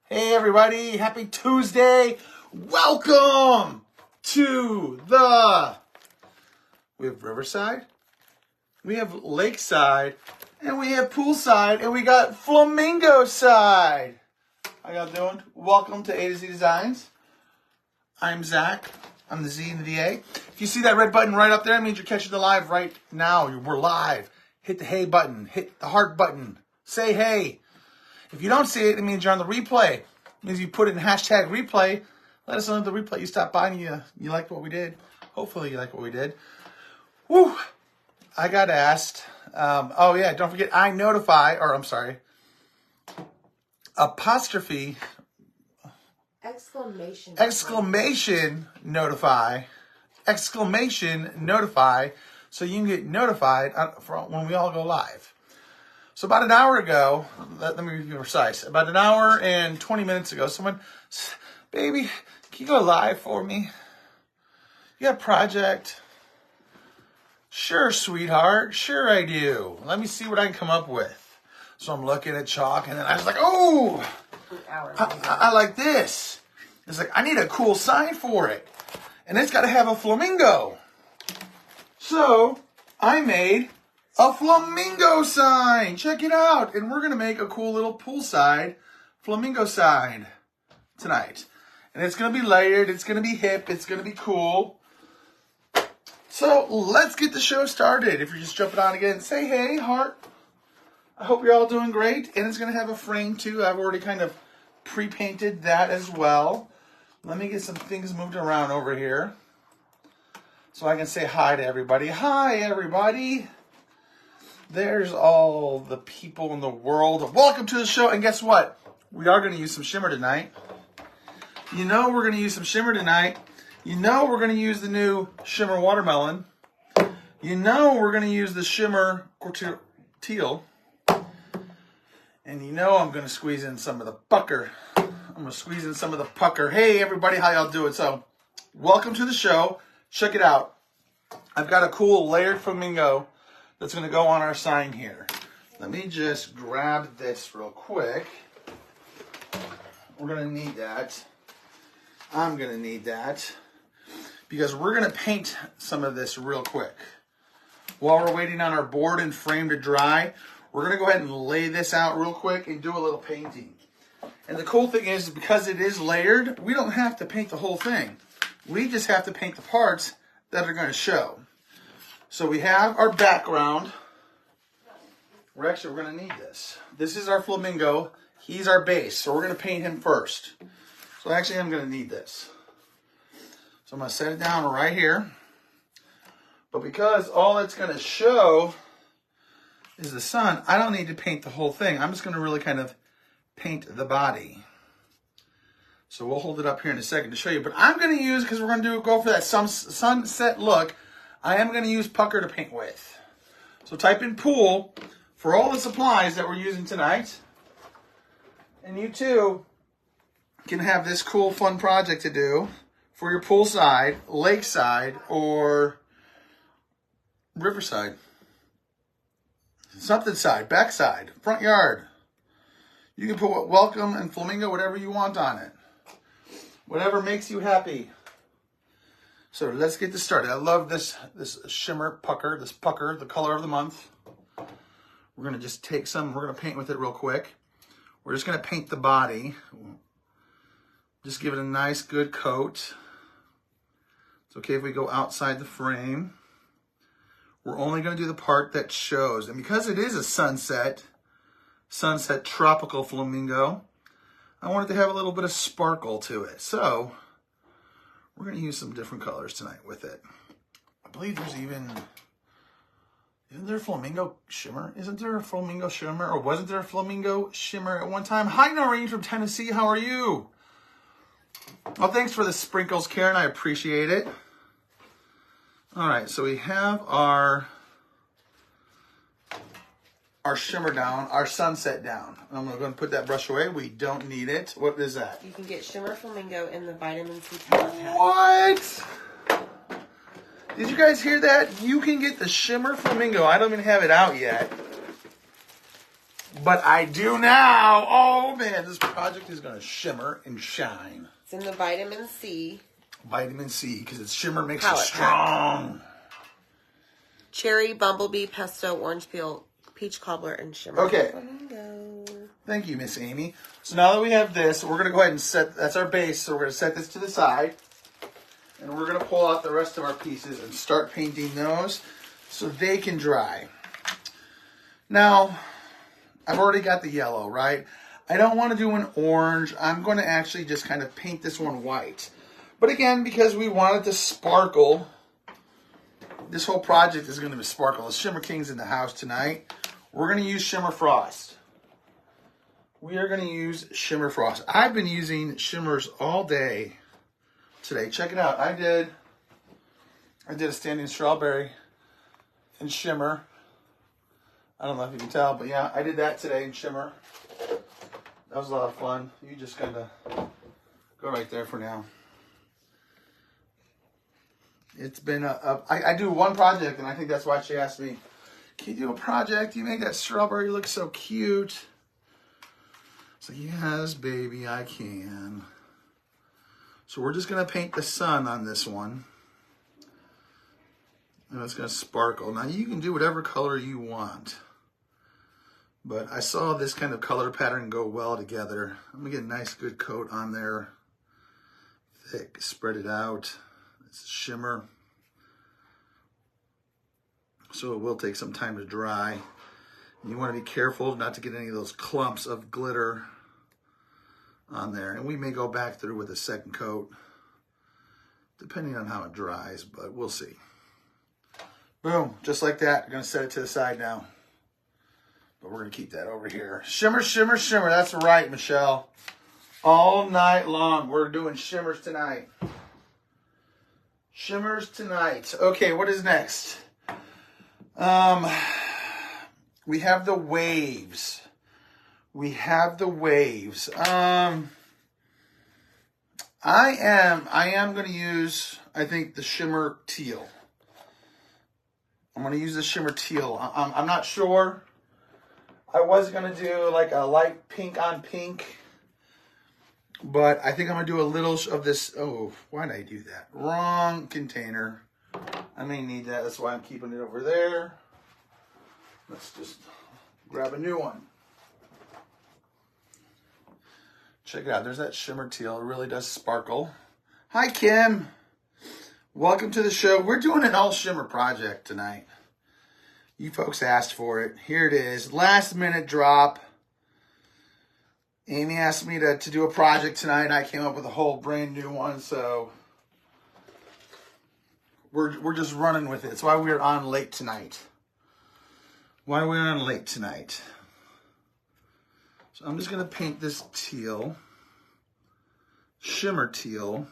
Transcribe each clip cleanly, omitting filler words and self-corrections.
Hey everybody, happy Tuesday. Welcome to we have Riverside, we have Lakeside, and we have Poolside, and we got Flamingo side. How y'all doing? Welcome to A to Z Designs. I'm Zach. I'm the Z and the A. If you see that red button right up there, it means you're catching the live right now. We're live. Hit the hey button. Hit the heart button. Say hey. If you don't see it, it means you're on the replay. It means you put it in hashtag replay. Let us know the replay. You stopped by and you liked what we did. Hopefully you liked what we did. Woo! I got asked. Oh yeah, don't forget apostrophe. Exclamation notify. So you can get notified when we all go live. So about an hour ago, let me be precise, about an hour and 20 minutes ago, someone, baby, can you go live for me? You got a project? Sure, sweetheart. Sure I do. Let me see what I can come up with. So I'm looking at chalk, and then I was like, oh, I like this. It's like, I need a cool sign for it. And it's got to have a flamingo. So I made a flamingo sign. Check it out. And we're going to make a cool little poolside flamingo sign tonight. And it's going to be layered. It's going to be hip. It's going to be cool. So let's get the show started. If you're just jumping on again, say hey, heart. I hope you're all doing great. And it's going to have a frame too. I've already kind of pre-painted that as well. Let me get some things moved around over here so I can say hi to everybody. Hi, everybody. There's all the people in the world. Welcome to the show. And guess what? We are going to use some shimmer tonight. You know we're going to use some shimmer tonight. You know we're going to use the new shimmer watermelon. You know we're going to use the shimmer teal. And you know I'm going to squeeze in some of the pucker. Hey, everybody, how y'all doing? So, welcome to the show. Check it out. I've got a cool layered flamingo that's going to go on our sign here. Let me just grab this real quick. We're going to need that. I'm going to need that because we're going to paint some of this real quick. While we're waiting on our board and frame to dry, we're going to go ahead and lay this out real quick and do a little painting. And the cool thing is, because it is layered, we don't have to paint the whole thing. We just have to paint the parts that are going to show. So we have our background. We're going to need this. This is our flamingo. He's our base. So we're going to paint him first. So actually I'm going to need this. So I'm going to set it down right here. But because all it's going to show is the sun, I don't need to paint the whole thing. I'm just going to really kind of paint the body. So we'll hold it up here in a second to show you. But I'm going to use, because we're going to go for that sunset look, I am going to use pucker to paint with. So type in pool for all the supplies that we're using tonight. And you too can have this cool fun project to do for your poolside, lakeside, or riverside. Something side, backside, front yard. You can put welcome and flamingo, whatever you want on it. Whatever makes you happy. So let's get this started. I love this shimmer pucker, the color of the month. We're going to just take some, we're going to paint with it real quick. We're just going to paint the body. Just give it a nice good coat. It's okay if we go outside the frame. We're only going to do the part that shows. And because it is a sunset tropical flamingo, I want it to have a little bit of sparkle to it. So we're going to use some different colors tonight with it. I believe there's isn't there a flamingo shimmer? Isn't there a flamingo shimmer? Or wasn't there a flamingo shimmer at one time? Hi, Noreen from Tennessee. How are you? Well, thanks for the sprinkles, Karen. I appreciate it. All right, so we have our shimmer down, our sunset down. I'm going to put that brush away. We don't need it. What is that? You can get shimmer flamingo in the vitamin C power pack. What? Did you guys hear that? You can get the shimmer flamingo. I don't even have it out yet. But I do now. Oh, man. man, this project is going to shimmer and shine. It's in the vitamin C. Vitamin C, because it's shimmer makes Palette it strong. Cherry, bumblebee, pesto, orange peel, peach cobbler, and shimmer. Okay. Flamingo. Thank you, Miss Amy. So now that we have this, we're going to go ahead and set, that's our base, so we're going to set this to the side. And we're going to pull out the rest of our pieces and start painting those so they can dry. Now, I've already got the yellow, right? I don't want to do an orange. I'm going to actually just kind of paint this one white. But again, because we want it to sparkle, this whole project is going to be sparkle. The Shimmer King's in the house tonight. We're going to use Shimmer Frost. We are going to use Shimmer Frost. I've been using shimmers all day today. Check it out. I did a standing strawberry and shimmer. I don't know if you can tell, but yeah, I did that today in shimmer. That was a lot of fun. You just kind of go right there for now. It's been I do one project, and I think that's why she asked me, can you do a project? You make that strawberry look so cute. It's like, yes, baby, I can. So we're just going to paint the sun on this one. And it's going to sparkle. Now, you can do whatever color you want. But I saw this kind of color pattern go well together. I'm going to get a nice, good coat on there. Thick, spread it out. It's shimmer. So it will take some time to dry. And you want to be careful not to get any of those clumps of glitter on there. And we may go back through with a second coat, depending on how it dries, but we'll see. Boom, just like that. I'm going to set it to the side now. But we're going to keep that over here. Shimmer, shimmer, shimmer. That's right, Michelle. All night long. We're doing shimmers tonight. Shimmers tonight. Okay, what is next? We have the waves. We have the waves. I am going to use, I think, the shimmer teal. I'm going to use the shimmer teal. I'm not sure. I was going to do like a light pink on pink. But I think I'm going to do a little of this. Oh, why did I do that? Wrong container. I may need that. That's why I'm keeping it over there. Let's just grab a new one. Check it out. There's that shimmer teal. It really does sparkle. Hi, Kim. Welcome to the show. We're doing an all shimmer project tonight. You folks asked for it. Here it is. Last minute drop. Amy asked me to do a project tonight, and I came up with a whole brand new one. So we're just running with it. It's why we're on late tonight. Why we're on late tonight. So I'm just going to paint this teal. Shimmer teal.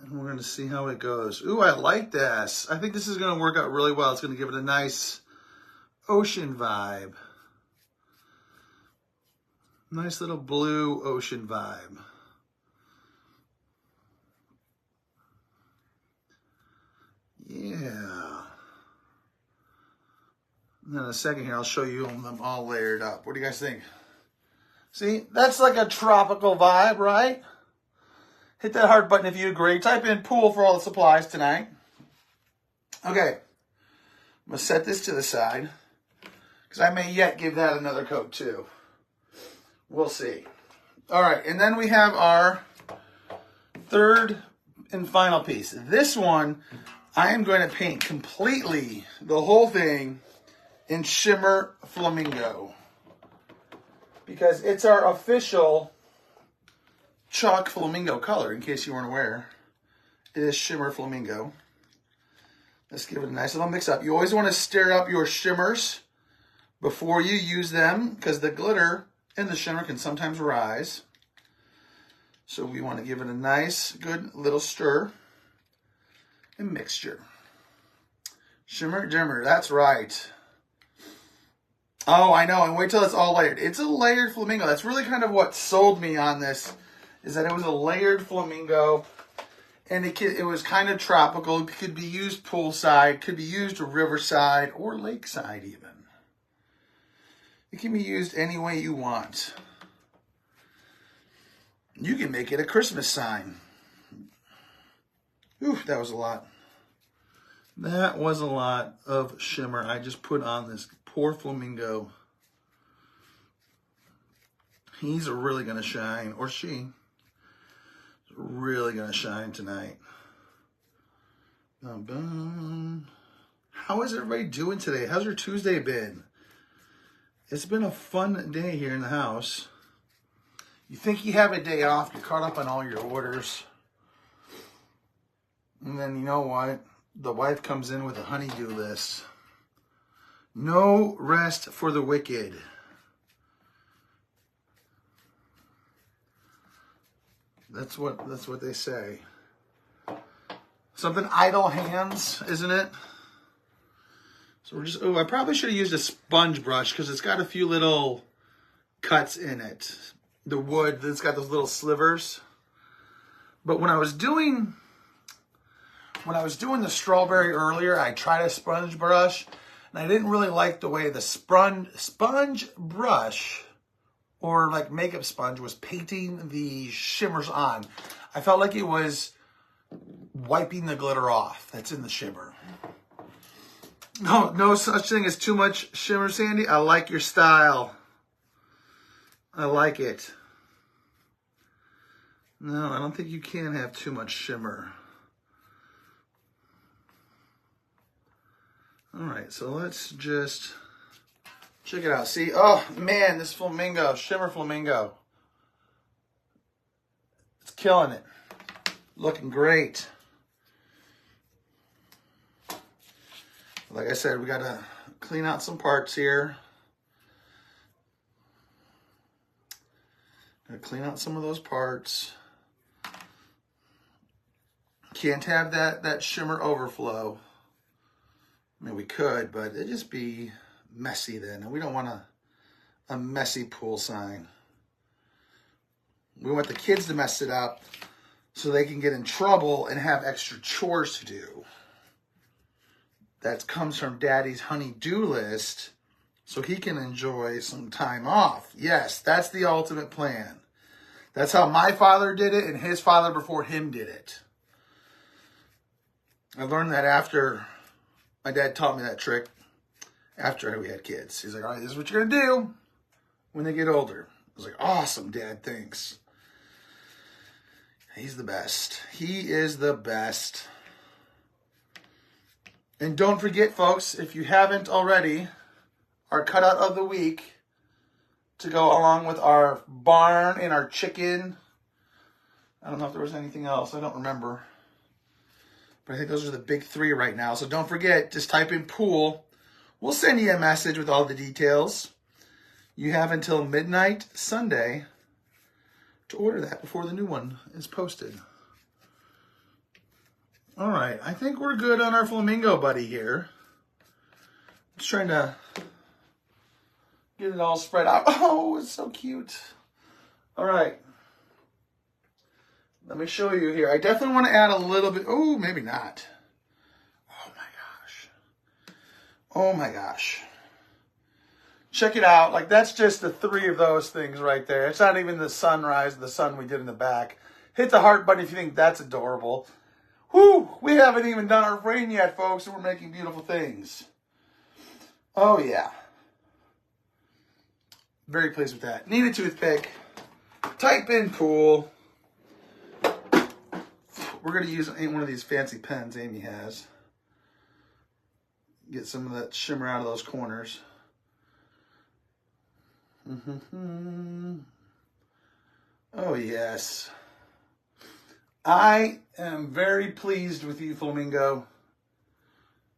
And we're going to see how it goes. Ooh, I like this. I think this is going to work out really well. It's going to give it a nice ocean vibe. Nice little blue ocean vibe. Yeah. And then in a second here, I'll show you them all layered up. What do you guys think? See, that's like a tropical vibe, right? Hit that heart button if you agree. Type in pool for all the supplies tonight. Okay. I'm going to set this to the side, because I may yet give that another coat too. We'll see. All right, and then we have our third and final piece. This one, I am going to paint completely the whole thing in Shimmer Flamingo, because it's our official chalk flamingo color, in case you weren't aware. It is Shimmer Flamingo. Let's give it a nice little mix up. You always want to stir up your shimmers before you use them, because the glitter in the shimmer can sometimes rise. So we want to give it a nice, good little stir and mixture. Shimmer, dimmer, that's right. Oh, I know, and wait till it's all layered. It's a layered flamingo. That's really kind of what sold me on this, is that it was a layered flamingo. And it was kind of tropical. It could be used poolside, could be used riverside, or lakeside even. It can be used any way you want. You can make it a Christmas sign. Ooh, that was a lot. That was a lot of shimmer I just put on this poor flamingo. He's really going to shine, or she. Really going to shine tonight. How is everybody doing today? How's your Tuesday been? It's been a fun day here in the house. You think you have a day off, you're caught up on all your orders. And then you know what? The wife comes in with a honey-do list. No rest for the wicked. That's what they say. Something idle hands, isn't it? So we're just, oh, I probably should have used a sponge brush because it's got a few little cuts in it. The wood, it's got those little slivers. But when I was doing the strawberry earlier, I tried a sponge brush, and I didn't really like the way the sponge brush or like makeup sponge was painting the shimmers on. I felt like it was wiping the glitter off that's in the shimmer. No such thing as too much shimmer, Sandy. I like your style. I like it. No, I don't think you can have too much shimmer. All right, so let's just check it out. See, oh man, this flamingo, shimmer flamingo. It's killing it. Looking great. Like I said, we got to clean out some parts here. Gotta clean out some of those parts. Can't have that shimmer overflow. I mean, we could, but it'd just be messy then. And we don't want a messy pool sign. We want the kids to mess it up so they can get in trouble and have extra chores to do. That comes from Daddy's honey-do list so he can enjoy some time off. Yes, that's the ultimate plan. That's how my father did it and his father before him did it. I learned that after my dad taught me that trick after we had kids. He's like, all right, this is what you're going to do when they get older. I was like, awesome, Dad, thanks. He's the best. He is the best. And don't forget, folks, if you haven't already, our cutout of the week to go along with our barn and our chicken. I don't know if there was anything else. I don't remember. But I think those are the big three right now. So don't forget, just type in pool. We'll send you a message with all the details. You have until midnight Sunday to order that before the new one is posted. All right, I think we're good on our flamingo buddy here. Just trying to get it all spread out. Oh, it's so cute. All right. Let me show you here. I definitely want to add a little bit. Oh, maybe not. Oh, my gosh. Oh, my gosh. Check it out. Like, that's just the three of those things right there. It's not even the sunrise, the sun we did in the back. Hit the heart button if you think that's adorable. Whew, we haven't even done our rain yet, folks, and we're making beautiful things. Oh, yeah. Very pleased with that. Need a toothpick. Type in pool. We're going to use one of these fancy pens Amy has. Get some of that shimmer out of those corners. Oh, yes. I am very pleased with you, Flamingo.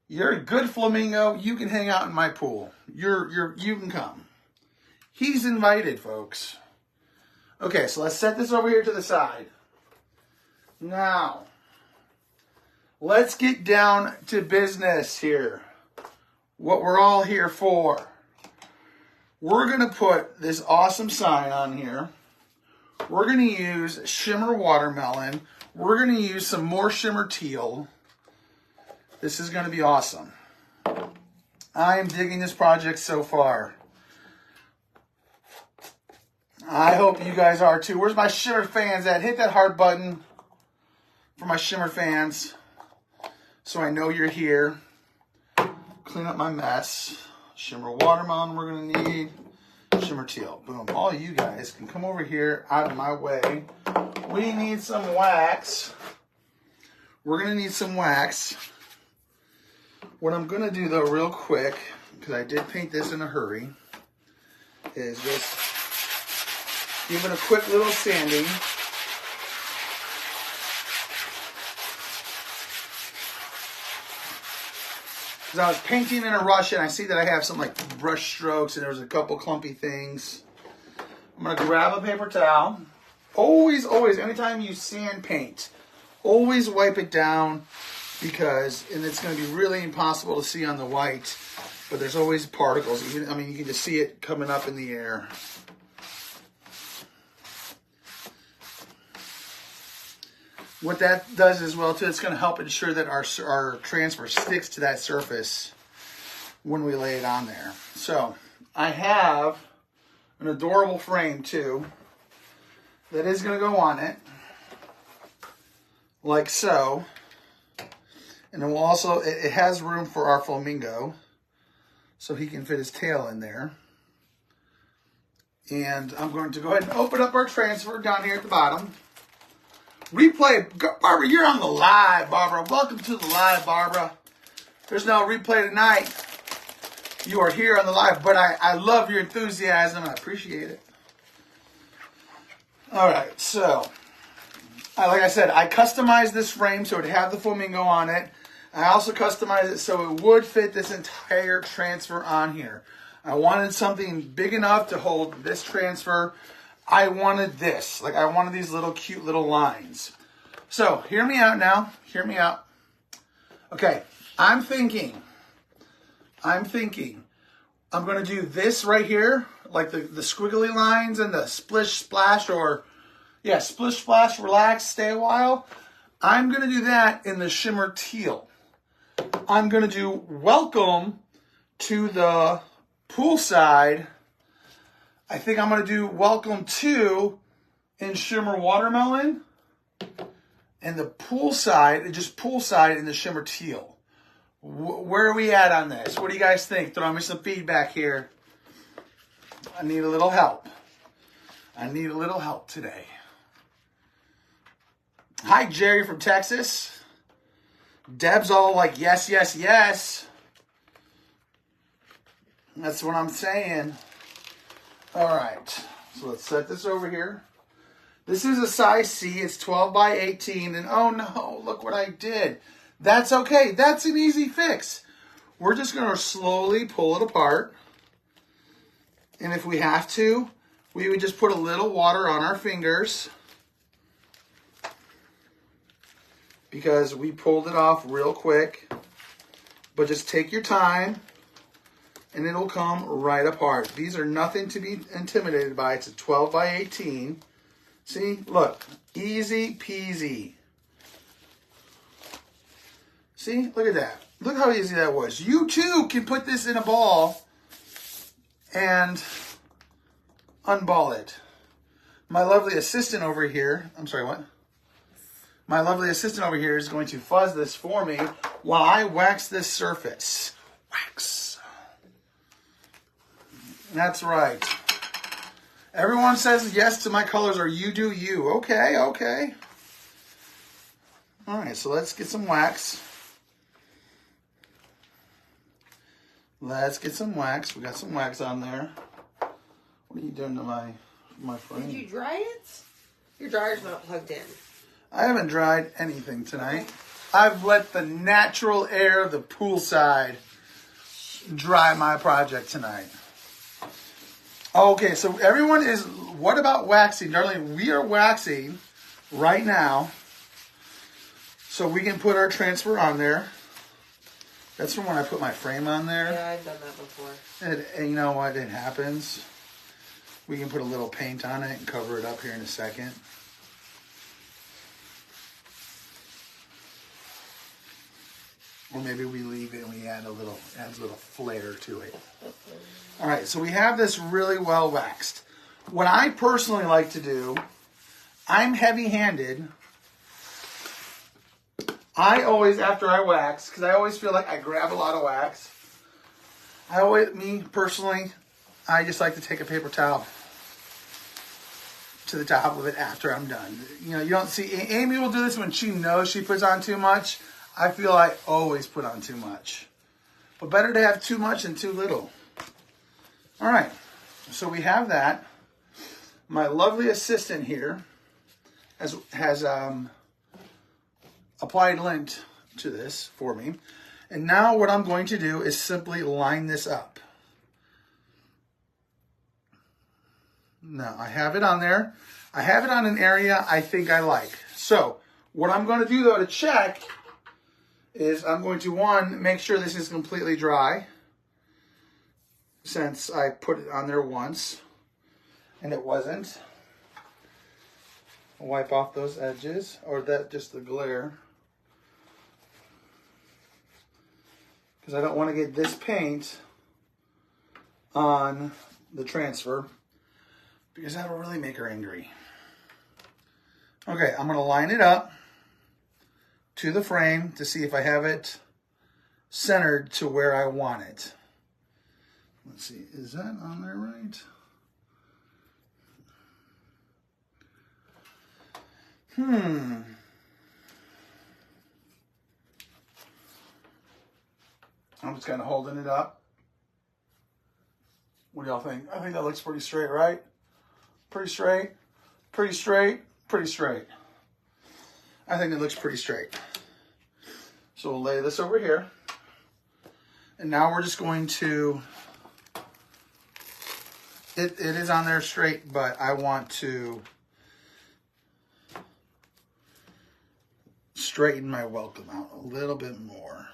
You're a good flamingo. You can hang out in my pool. You can come. He's invited, folks. Okay, so let's set this over here to the side. Now, let's get down to business here. What we're all here for. We're going to put this awesome sign on here. We're going to use Shimmer Watermelon. we're going to use some more shimmer teal. This is going to be awesome. I am digging this project so far. I hope you guys are too. Where's my shimmer fans at? Hit that heart button for my shimmer fans so I know you're here. Clean up my mess. Shimmer watermelon we're going to need. Shimmer teal. Boom. All you guys can come over here out of my way. We need some wax. We're going to need some wax. What I'm going to do though real quick, because I did paint this in a hurry, is just give it a quick little sanding. Because I was painting in a rush and I see that I have some like brush strokes and there's a couple clumpy things. I'm going to grab a paper towel. Always, anytime you sand paint, always wipe it down and it's going to be really impossible to see on the white, but there's always particles. You can just see it coming up in the air. What that does as well too, it's going to help ensure that our transfer sticks to that surface when we lay it on there. So I have an adorable frame too that is going to go on it, like so. And it will also, it has room for our Flamingo, so he can fit his tail in there. And I'm going to go ahead and open up our transfer down here at the bottom. Replay, Barbara, you're on the live, Barbara. Welcome to the live, Barbara. There's no replay tonight. You are here on the live, but I love your enthusiasm. I appreciate it. All right, so, like I said, I customized this frame so it would have the Flamingo on it. I also customized it so it would fit this entire transfer on here. I wanted something big enough to hold this transfer. I wanted this. Like, I wanted these little cute little lines. So, hear me out now. Hear me out. Okay, I'm thinking I'm going to do this right here, like the squiggly lines and the splish, splash, splish, splash, relax, stay a while. I'm going to do that in the shimmer teal. I'm going to do welcome to the poolside. I think I'm going to do welcome to in shimmer watermelon and the poolside, just poolside in the shimmer teal. Where are we at on this? What do you guys think? Throw me some feedback here. I need a little help. I need a little help today. Hi, Jerry from Texas. Deb's all like, yes, yes, yes. That's what I'm saying. All right, so let's set this over here. This is a size C. It's 12 by 18. And oh no, look what I did. That's okay. That's an easy fix. We're just going to slowly pull it apart. And if we have to, we would just put a little water on our fingers, because we pulled it off real quick. But just take your time and it'll come right apart. These are nothing to be intimidated by. It's a 12 by 18. See, look, easy peasy. See, look at that. Look how easy that was. You too can put this in a ball and unball it. My lovely assistant over here, I'm sorry, what? My lovely assistant over here is going to fuzz this for me while I wax this surface. Wax. That's right. Everyone says yes to my colors, or you do you. Okay, okay. All right, so let's get some wax. Let's get some wax. We got some wax on there. What are you doing to my frame? Did you dry it? Your dryer's not plugged in. I haven't dried anything tonight. I've let the natural air of the poolside dry my project tonight. Okay, so everyone is, what about waxing? Darling, we are waxing right now so we can put our transfer on there. That's from when I put my frame on there. Yeah, I've done that before. And you know what? It happens. We can put a little paint on it and cover it up here in a second. Or maybe we leave it and we adds a little flair to it. All right, so we have this really well waxed. What I personally like to do, I'm heavy-handed. I always, after I wax, because I always feel like I grab a lot of wax, me personally, I just like to take a paper towel to the top of it after I'm done. You know, you don't see, Amy will do this when she knows she puts on too much. I feel I always put on too much. But better to have too much than too little. All right, so we have that. My lovely assistant here has applied lint to this for me. And now what I'm going to do is simply line this up. Now I have it on there. I have it on an area I think I like. So what I'm going to do though to check is I'm going to, one, make sure this is completely dry, since I put it on there once and it wasn't. I'll wipe off those edges, or that just the glare, because I don't want to get this paint on the transfer, because that'll really make her angry. Okay, I'm going to line it up to the frame to see if I have it centered to where I want it. Let's see, is that on there right? I'm just kind of holding it up. What do y'all think? I think that looks pretty straight, right? Pretty straight, pretty straight, pretty straight. I think it looks pretty straight. So we'll lay this over here. And now we're just going to, it is on there straight, but I want to straighten my welcome out a little bit more.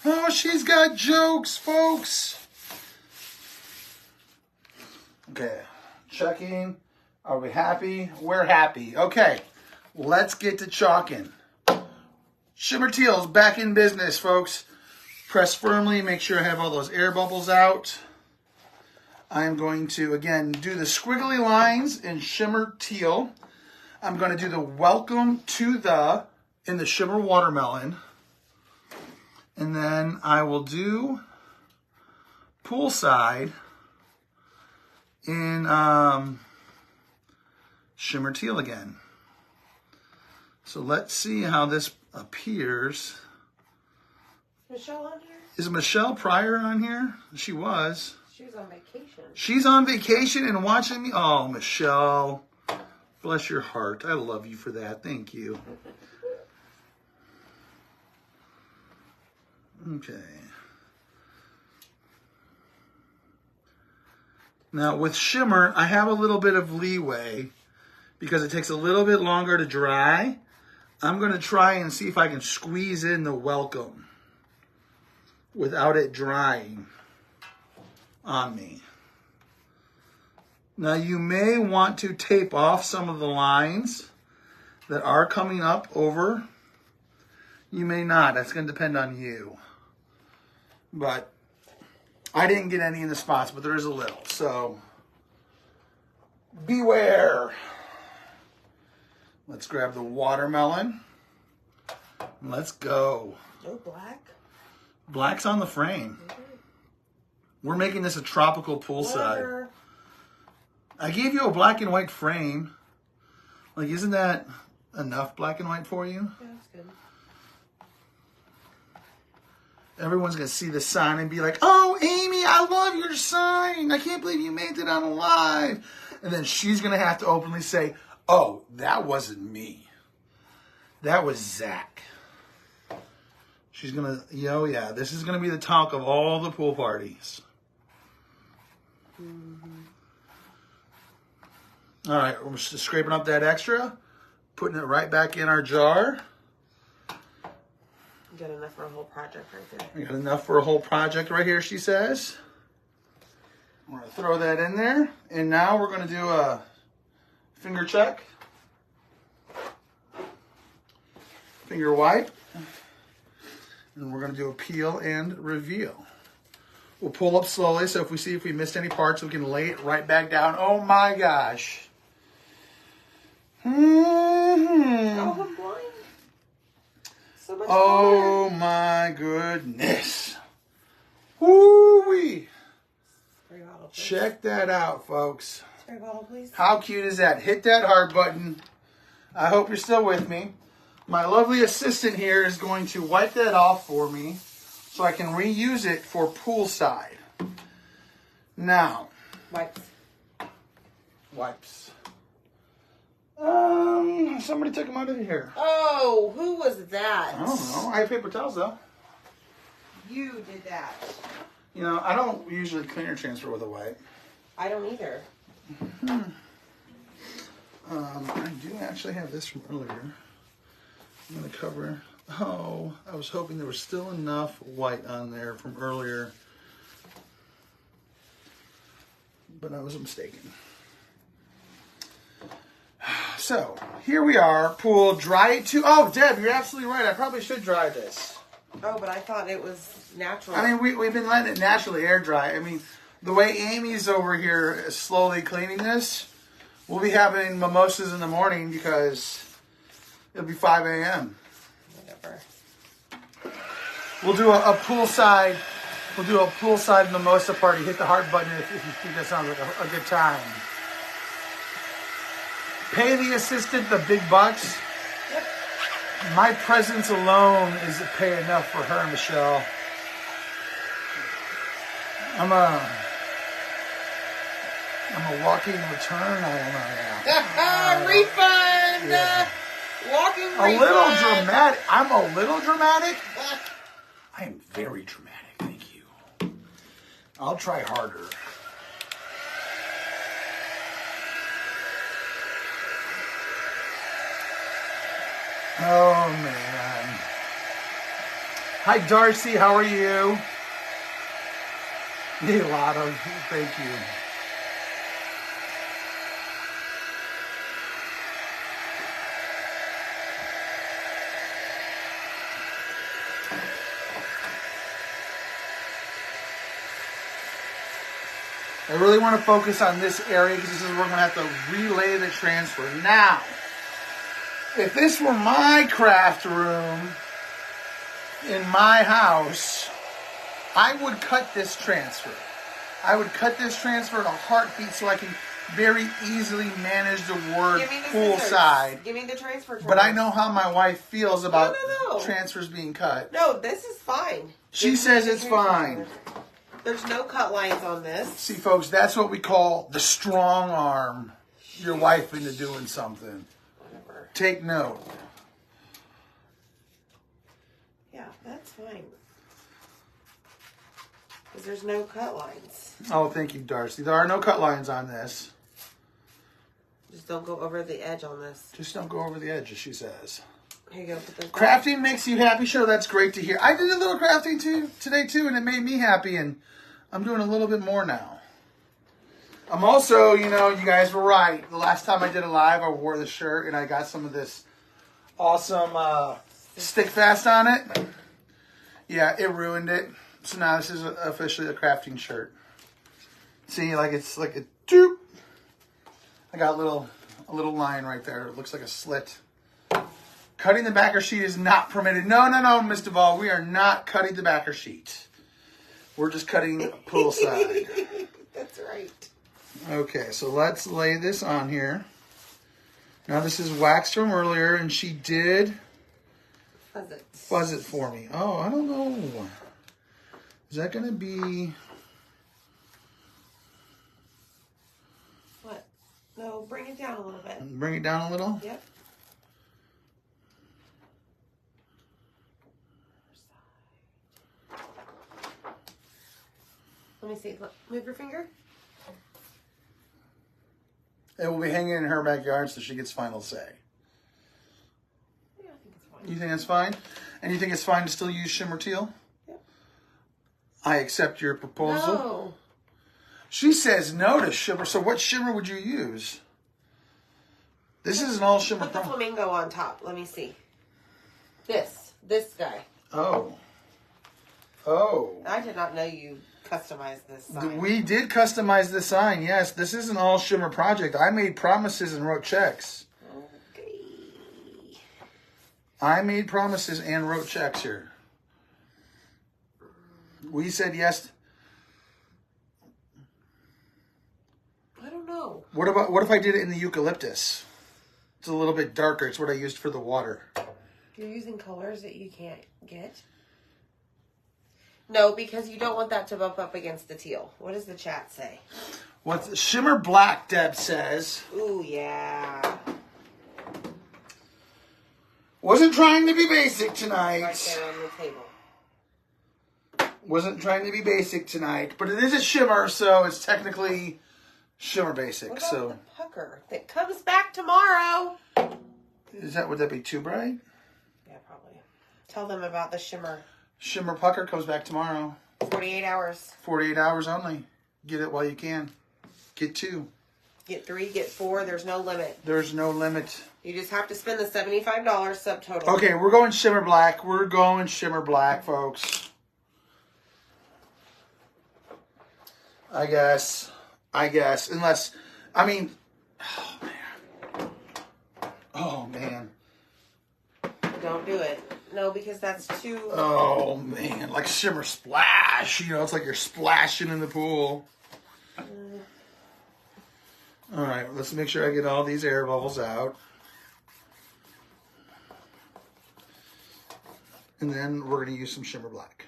Oh, she's got jokes, folks. Okay, checking. Are we happy? We're happy. Okay, let's get to chalking. Shimmer Teal's back in business, folks. Press firmly, make sure I have all those air bubbles out. I'm going to, again, do the squiggly lines in Shimmer Teal. I'm going to do the welcome to the in the Shimmer Watermelon. And then I will do poolside in Shimmer Teal again. So let's see how this appears. Michelle on here? Is Michelle Pryor on here? She was. She was on vacation. She's on vacation and watching me. Oh, Michelle. Bless your heart. I love you for that. Thank you. Okay. Now with shimmer, I have a little bit of leeway because it takes a little bit longer to dry. I'm going to try and see if I can squeeze in the welcome without it drying on me. Now you may want to tape off some of the lines that are coming up over. You may not. That's going to depend on you. But I didn't get any in the spots, but there is a little. So beware. Let's grab the watermelon. Let's go. No black? Black's on the frame. We're making this a tropical poolside. I gave you a black and white frame. Like, isn't that enough black and white for you? Yeah, that's good. Everyone's going to see the sign and be like, oh, Amy, I love your sign. I can't believe you made it on live. And then she's going to have to openly say, oh, that wasn't me. That was Zach. She's going to, oh, yeah, this is going to be the talk of all the pool parties. Mm-hmm. All right, we're just scraping up that extra, putting it right back in our jar. You got enough for a whole project right there. We got enough for a whole project right here, she says. I'm going to throw that in there. And now we're going to do a finger check. Finger wipe. And we're going to do a peel and reveal. We'll pull up slowly, so if we missed any parts, we can lay it right back down. Oh my gosh. Oh, I'm blind. So much Oh color. my goodness. Woo-wee. Spray bottle, please. Check that out, folks. Spray bottle, please. How cute is that? Hit that heart button. I hope you're still with me. My lovely assistant here is going to wipe that off for me so I can reuse it for poolside. Now. Wipes. Somebody took them out of here. Oh, who was that? I don't know. I have paper towels, though. You did that. You know, I don't usually clean or transfer with a wipe. I don't either. I do actually have this from earlier. I'm going to cover. Oh, I was hoping there was still enough white on there from earlier. But I was mistaken. So, here we are. Pool, dry it too. Oh, Deb, you're absolutely right. I probably should dry this. Oh, but I thought it was natural. I mean, we've been letting it naturally air dry. I mean, the way Amy's over here is slowly cleaning this, we'll be having mimosas in the morning because it'll be 5 a.m. Whatever. We'll do a poolside. We'll do a poolside mimosa party. Hit the heart button if you think that sounds like a good time. Pay the assistant the big bucks. Yep. My presence alone is pay enough for her, Michelle. I'm a walking return. I don't know. Refund. Yeah. Walking A refund. little dramatic. I'm a little dramatic. I am very dramatic. Thank you. I'll try harder. Oh, man. Hi, Darcy. How are you? A lot of. Thank you. I really want to focus on this area because this is where we're going to have to relay the transfer. Now, if this were my craft room in my house, I would cut this transfer. I would cut this transfer in a heartbeat so I can very easily manage the word poolside. Give me the transfer. But I know how my wife feels about No. transfers being cut. No, this is fine. She says it's fine. There's no cut lines on this. See, folks, that's what we call the strong arm your wife into doing something. Whatever. Take note. Yeah, that's fine. Because there's no cut lines. Oh, thank you, Darcy. There are no cut lines on this. Just don't go over the edge on this. Just don't go over the edge, as she says. Here you go. Put those Crafting makes you happy. Sure, that's great to hear. I did a little crafting today, too, and it made me happy, and I'm doing a little bit more now. I'm also, you guys were right. The last time I did a live, I wore the shirt, and I got some of this awesome stick fast on it. Yeah, it ruined it. So now this is officially a crafting shirt. See, it's like a doop. I got a little line right there. It looks like a slit. Cutting the backer sheet is not permitted. No, Miss Duvall. We are not cutting the backer sheet. We're just cutting poolside. That's right. Okay, so let's lay this on here. Now this is waxed from earlier, and she did fuzz it for me. Oh, I don't know. Is that going to be... What? No, bring it down a little bit. Bring it down a little? Yep. Let me see. Look, move your finger. It will be hanging in her backyard so she gets final say. Yeah, I think it's fine. You think that's fine? And you think it's fine to still use shimmer teal? Yep. I accept your proposal. No. She says no to shimmer. So what shimmer would you use? This is an all shimmer. Put the flamingo on top. Let me see. This guy. Oh. I did not know you customized this sign. We did customize the sign. Yes, this is an all shimmer project. I made promises and wrote checks. Okay. I made promises and wrote checks here. We said yes. I don't know. What if I did it in the eucalyptus? It's a little bit darker. It's what I used for the water. You're using colors that you can't get? No, because you don't want that to bump up against the teal. What does the chat say? What's shimmer black, Deb says. Ooh, yeah. Wasn't trying to be basic tonight. Right there on the table. Wasn't trying to be basic tonight, but it is a shimmer, so it's technically shimmer basic. What about So the pucker that comes back tomorrow? would that be too bright? Yeah, probably. Tell them about the shimmer. Shimmer pucker comes back tomorrow. 48 hours. 48 hours only. Get it while you can. Get 2. Get 3, get 4. There's no limit. There's no limit. You just have to spend the $75 subtotal. Okay, we're going shimmer black. We're going shimmer black, folks. I guess. Unless, I mean, oh man. Don't do it. No, because that's too... Oh man, like shimmer splash. You know, it's like you're splashing in the pool. All right, let's make sure I get all these air bubbles out. And then we're going to use some shimmer black.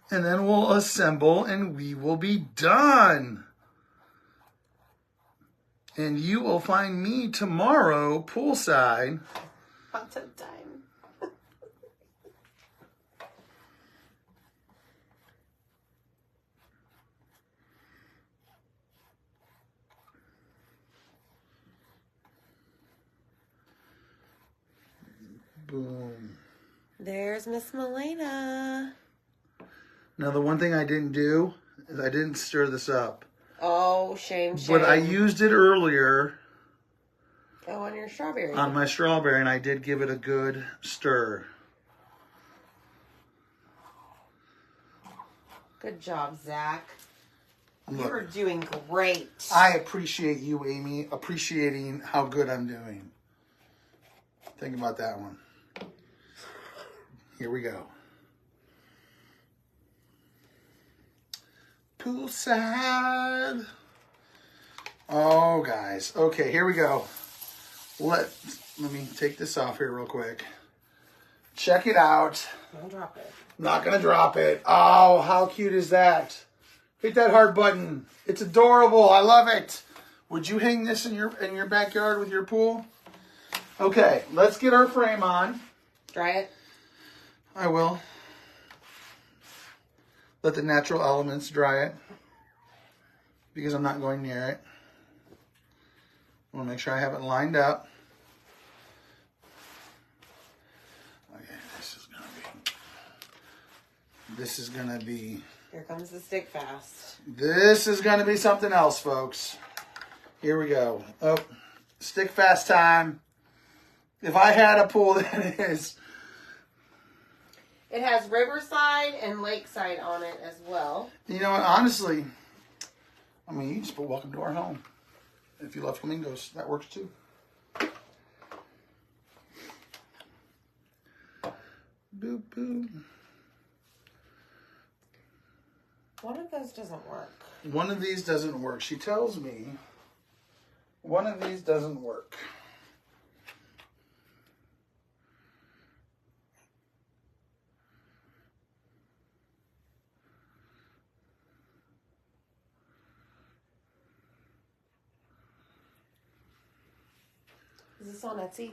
And then we'll assemble and we will be done. And you will find me tomorrow poolside. Hot tub time. Boom. There's Miss Milena. Now, the one thing I didn't do is I didn't stir this up. Oh, shame. But I used it earlier. Oh, on your strawberry. On my strawberry, and I did give it a good stir. Good job, Zach. Look, You're doing great. I appreciate you, Amy, appreciating how good I'm doing. Think about that one. Here we go. Poolside. Oh, guys. Okay, here we go. Let me take this off here real quick. Check it out. Don't drop it. Not gonna drop it. Oh, how cute is that? Hit that heart button. It's adorable. I love it. Would you hang this in your backyard with your pool? Okay, let's get our frame on. Dry it. I will. Let the natural elements dry it. Because I'm not going near it. I want to make sure I have it lined up. Okay, this is gonna be. Here comes the stick fast. This is gonna be something else, folks. Here we go. Oh, stick fast time. If I had a pool, then it is. It has Riverside and Lakeside on it as well. You know what? Honestly, I mean, you just put "Welcome to our home." If you love flamingos, that works too. Boop boop. One of those doesn't work. One of these doesn't work. She tells me one of these doesn't work. Is this on Etsy?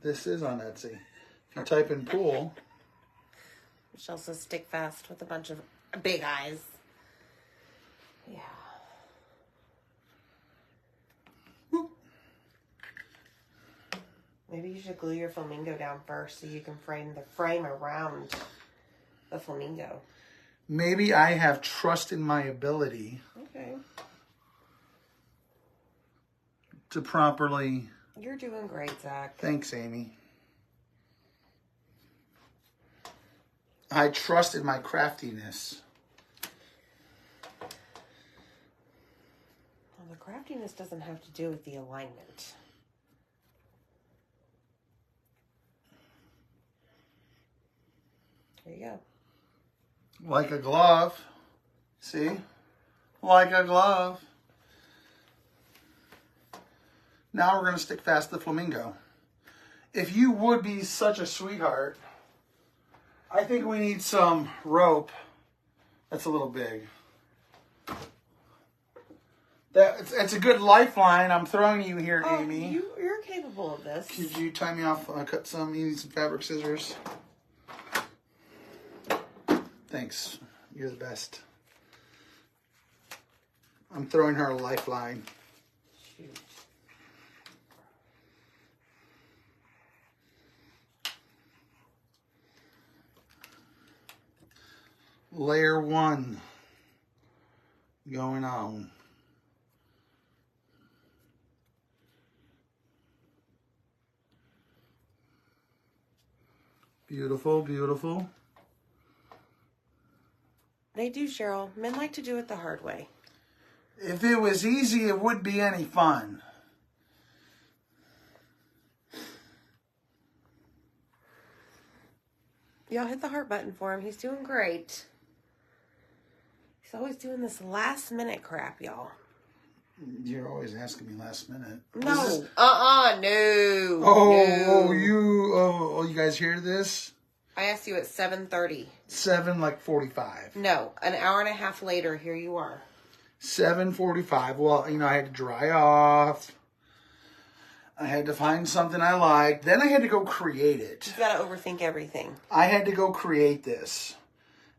This is on Etsy. If you type in pool. Which also stick fast with a bunch of big eyes. Yeah. Whoop. Maybe you should glue your flamingo down first so you can frame the frame around the flamingo. Maybe I have trust in my ability Okay. to properly... You're doing great, Zach. Thanks, Amy. I trust in my craftiness. Well, the craftiness doesn't have to do with the alignment. There you go. Like a glove. See? Like a glove. Now we're going to stick fast the flamingo. If you would be such a sweetheart, I think we need some rope. That's a little big. It's a good lifeline I'm throwing you here, Amy. You're capable of this. Could you tie me off? Cut some. You need some fabric scissors. Thanks. You're the best. I'm throwing her a lifeline. Shoot. Layer 1 going on. Beautiful, beautiful. They do, Cheryl. Men like to do it the hard way. If it was easy, it wouldn't be any fun. Y'all hit the heart button for him. He's doing great. He's always doing this last minute crap, y'all. You're always asking me last minute. No. No. Oh, you guys hear this? I asked you at 7:30. 7:45. No, an hour and a half later, here you are. 7:45. Well, I had to dry off. I had to find something I liked. Then I had to go create it. You gotta overthink everything. I had to go create this.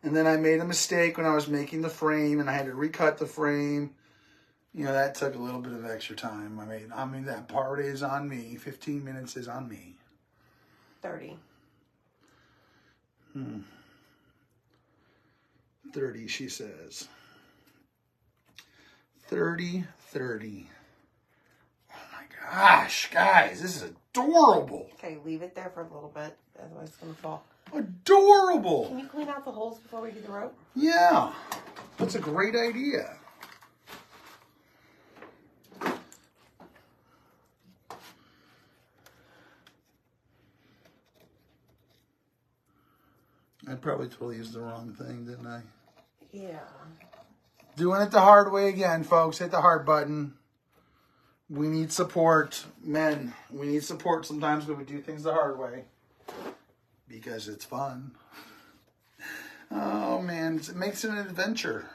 And then I made a mistake when I was making the frame, and I had to recut the frame. That took a little bit of extra time. I mean, that part is on me. 15 minutes is on me. 30. 30, she says. 30. Oh my gosh, guys, this is adorable. Okay, leave it there for a little bit. Otherwise it's going to fall. Adorable. Can you clean out the holes before we do the rope? Yeah, that's a great idea. I probably totally used the wrong thing, didn't I? Yeah. Doing it the hard way again, folks. Hit the heart button. We need support. Men, we need support sometimes when we do things the hard way. Because it's fun. Oh, man. It makes it an adventure.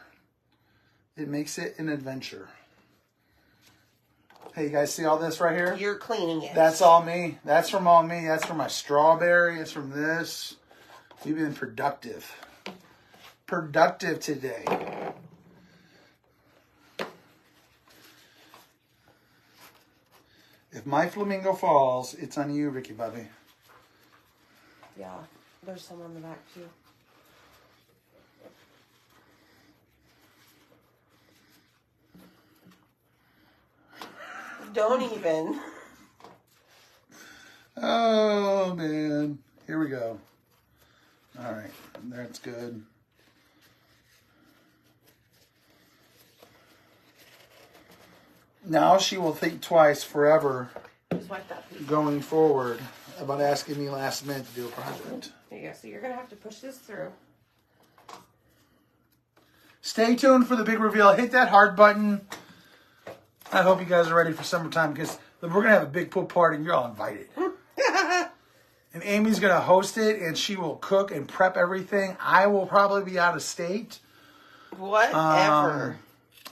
It makes it an adventure. Hey, you guys see all this right here? You're cleaning it. That's all me. That's from all me. That's from my strawberry. It's from this. We've been productive. Productive today. If my flamingo falls, it's on you, Ricky Bobby. Yeah, there's some on the back too. Don't even. Oh, man. Here we go. All right. That's good. Now she will think twice forever Just wipe that piece. going forward about asking me last minute to do a project. There you go. So you're going to have to push this through. Stay tuned for the big reveal. Hit that heart button. I hope you guys are ready for summertime because we're going to have a big pool party and you're all invited. And Amy's going to host it and she will cook and prep everything. I will probably be out of state. Whatever.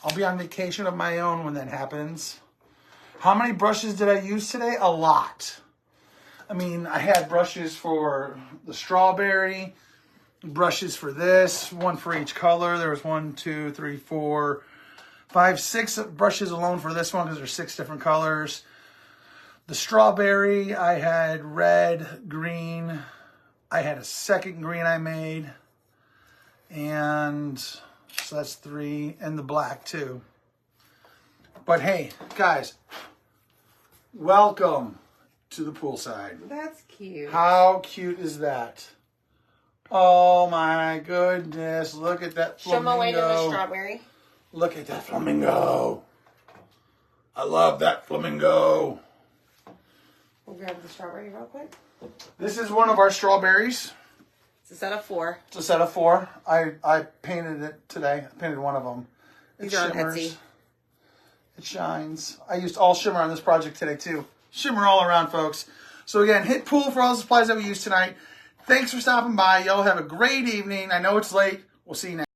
I'll be on vacation of my own when that happens. How many brushes did I use today? A lot. I mean, I had brushes for the strawberry, brushes for this, one for each color. There was 1, 2, 3, 4, 5, 6 brushes alone for this one because there's 6 different colors. The strawberry, I had red, green. I had a second green I made. And so that's 3, and the black too. But hey, guys, welcome to the poolside. That's cute. How cute is that? Oh my goodness, look at that flamingo. Show my way to the strawberry. Look at that flamingo. I love that flamingo. We'll grab the strawberry real quick. This is one of our strawberries. It's a set of 4. It's a set of 4. I painted it today. I painted one of them. It These are on shimmers. Etsy. It shines. I used all shimmer on this project today too. Shimmer all around, folks. So again, hit pool for all the supplies that we used tonight. Thanks for stopping by. Y'all have a great evening. I know it's late. We'll see you next.